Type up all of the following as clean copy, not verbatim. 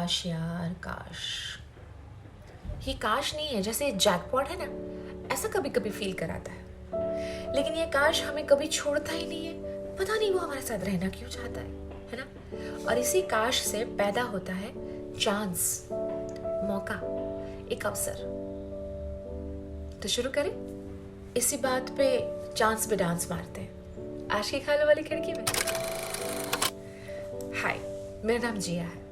काश यार काश। ये काश नहीं है, जैसे जैकपॉट है ना, ऐसा कभी कभी फील कराता है। लेकिन ये काश हमें कभी छोड़ता ही नहीं है। पता नहीं वो हमारे साथ रहना क्यों चाहता है ना। और इसी काश से पैदा होता है चांस, मौका, एक अवसर। तो शुरू करें इसी बात पे, चांस पे डांस मारते हैं आज की खाने वाली खिड़की में। हाय, मेरा नाम जिया है।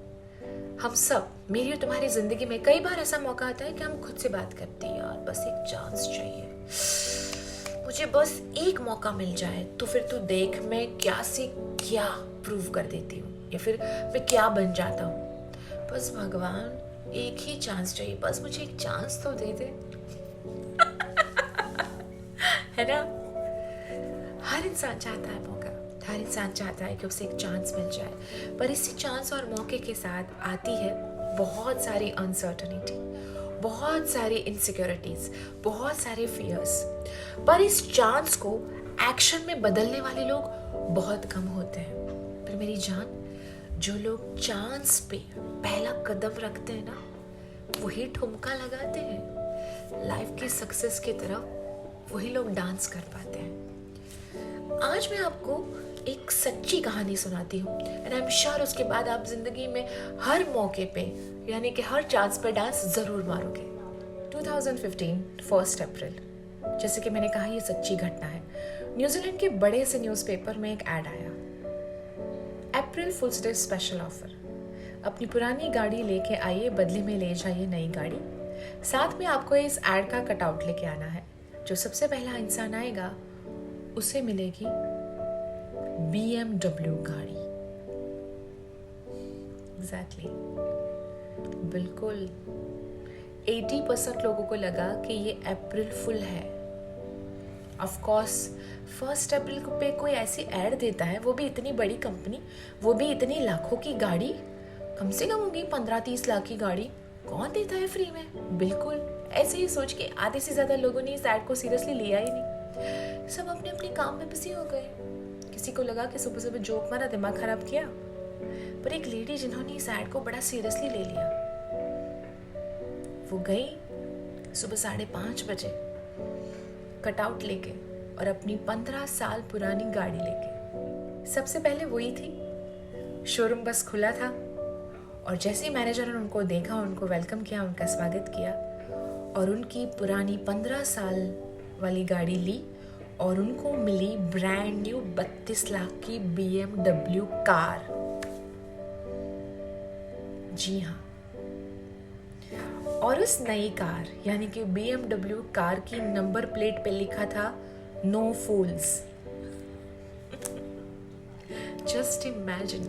हम सब, मेरी और तुम्हारी जिंदगी में कई बार ऐसा मौका आता है कि हम खुद से बात करते हैं, यार बस एक चांस चाहिए, मुझे बस एक मौका मिल जाए तो फिर तू देख मैं क्या से क्या प्रूव कर देती हूँ, या फिर मैं क्या बन जाता हूँ। बस भगवान एक ही चांस चाहिए, बस मुझे एक चांस तो दे दे। है ना। हर इंसान चाहता है मौका, हर इंसान चाहता है कि उसे एक चांस मिल जाए, पर इसी चांस और मौके के साथ आती है बहुत सारी अनसर्टनिटी, बहुत सारी इनसिक्योरिटीज, बहुत सारे फियर्स। पर इस चांस को एक्शन में बदलने वाले लोग बहुत कम होते हैं। पर मेरी जान, जो लोग चांस पे पहला कदम रखते हैं ना, वही ठुमका लगाते हैं। लाइफ की सक्सेस की तरफ वही लोग डांस कर पाते हैं। आज मैं आपको एक सच्ची कहानी सुनाती हूँ, एंड आई एम श्योर उसके बाद आप जिंदगी में हर मौके पे, यानी कि हर चांस पे डांस जरूर मारोगे। 2015 1 अप्रैल, जैसे कि मैंने कहा, ये सच्ची घटना है। न्यूजीलैंड के बड़े से न्यूज़पेपर में एक ऐड आया, अप्रैल फुल्स डे स्पेशल ऑफर, अपनी पुरानी गाड़ी लेके आइए, बदले में ले जाइए नई गाड़ी। साथ में आपको इस ऐड का कटआउट लेके आना है। जो सबसे पहला इंसान आएगा उसे मिलेगी BMW गाड़ी। एग्जैक्टली, बिल्कुल 80% लोगों को लगा कि ये अप्रैल फुल है। ऑफ कोर्स 1 अप्रैल पे कोई ऐसी ऐड देता है, वो भी इतनी बड़ी कंपनी, वो भी इतनी लाखों की गाड़ी, कम से कम होगी 15-30 लाख की गाड़ी, कौन देता है फ्री में। बिल्कुल ऐसे ही सोच के आधे से ज्यादा लोगों ने इस ऐड को सीरियसली लिया ही नहीं। सब अपने अपने काम में बिजी हो गए। किसी को लगा कि सुबह सुबह जोक मारा, दिमाग खराब किया। पर एक लेडी जिन्होंने इस ऐड को बड़ा सीरियसली ले लिया, वो गई सुबह 5:30 बजे कटआउट लेके और अपनी 15 साल पुरानी गाड़ी लेके। सबसे पहले वही थी। शोरूम बस खुला था और जैसे ही मैनेजर ने उनको देखा, उनको वेलकम किया, उनका स्वागत किया और उनकी पुरानी 15 साल वाली गाड़ी ली और उनको मिली ब्रांड न्यू 32 लाख की BMW कार। जी हाँ, और उस नई कार यानी कि BMW कार की नंबर प्लेट पे लिखा था नो फूल्स। जस्ट इमेजिन,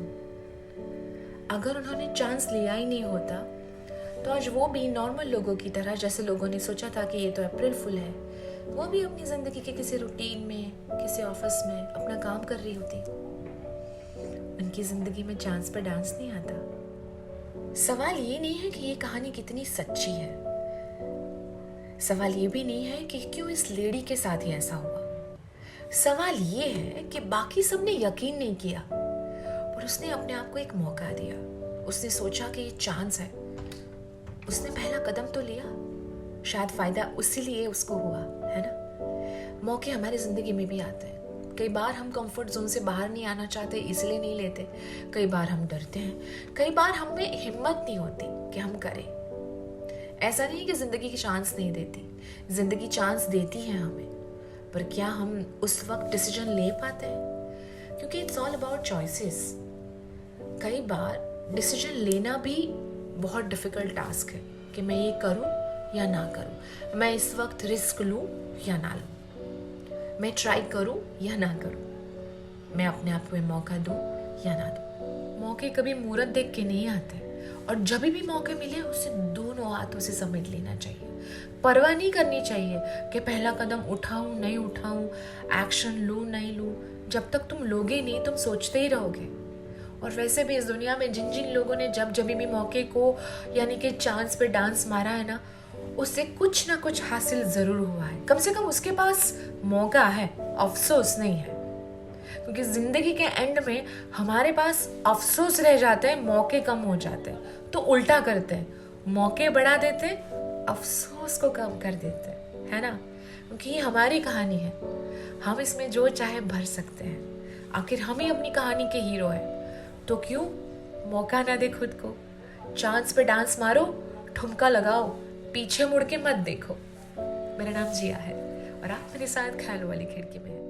अगर उन्होंने चांस लिया ही नहीं होता तो आज वो भी नॉर्मल लोगों की तरह, जैसे लोगों ने सोचा था कि ये तो अप्रैल फुल है, वो भी अपनी जिंदगी के किसी रूटीन में, किसी ऑफिस में अपना काम कर रही होती। उनकी जिंदगी में चांस पर डांस नहीं आता। सवाल ये नहीं है कि ये कहानी कितनी सच्ची है, सवाल ये भी नहीं है कि क्यों इस लेडी के साथ ही ऐसा हुआ। सवाल ये है कि बाकी सबने यकीन नहीं किया, पर उसने अपने आप को एक मौका दिया। उसने सोचा कि ये चांस है, उसने पहला कदम तो लिया। शायद फायदा उसी लिए उसको हुआ, है ना। मौके हमारी जिंदगी में भी आते हैं। कई बार हम कंफर्ट जोन से बाहर नहीं आना चाहते, इसलिए नहीं लेते। कई बार हम डरते हैं, कई बार हमें हिम्मत नहीं होती कि हम करें। ऐसा नहीं कि जिंदगी की चांस नहीं देती, जिंदगी चांस देती है हमें, पर क्या हम उस वक्त डिसीजन ले पाते हैं? क्योंकि इट्स ऑल अबाउट चॉइसेस। कई बार डिसीजन लेना भी बहुत डिफिकल्ट टास्क है कि मैं ये करूं या ना करूं, मैं इस वक्त रिस्क लूं या ना लूं, मैं ट्राई करूं या ना करूं, मैं अपने आप को मौका दूं या ना दूं। मौके कभी मुहूर्त देख के नहीं आते, और जब भी मौके मिले उसे दोनों हाथों से समेट लेना चाहिए। परवाह नहीं करनी चाहिए कि पहला कदम उठाऊं नहीं उठाऊं, एक्शन लूं नहीं लूं। जब तक तुम लोगे नहीं, तुम सोचते ही रहोगे। और वैसे भी इस दुनिया में जिन जिन लोगों ने जब भी मौके को, यानी कि चांस पे डांस मारा है ना, उससे कुछ ना कुछ हासिल जरूर हुआ है। कम से कम उसके पास मौका है, अफसोस नहीं है। क्योंकि जिंदगी के एंड में हमारे पास अफसोस रह जाते हैं, मौके कम हो जाते हैं। तो उल्टा करते हैं, मौके बढ़ा देते, अफसोस को कम कर देते, है ना? क्योंकि ये हमारी कहानी है, हम इसमें जो चाहे भर सकते हैं। आखिर हम ही अपनी कहानी के हीरो हैं, तो क्यों मौका ना दे खुद को? चांस पे डांस मारो, ठुमका लगाओ, पीछे मुड़ के मत देखो। मेरा नाम जिया है और आप मेरे साथ ख्याल वाली खिड़की में हैं।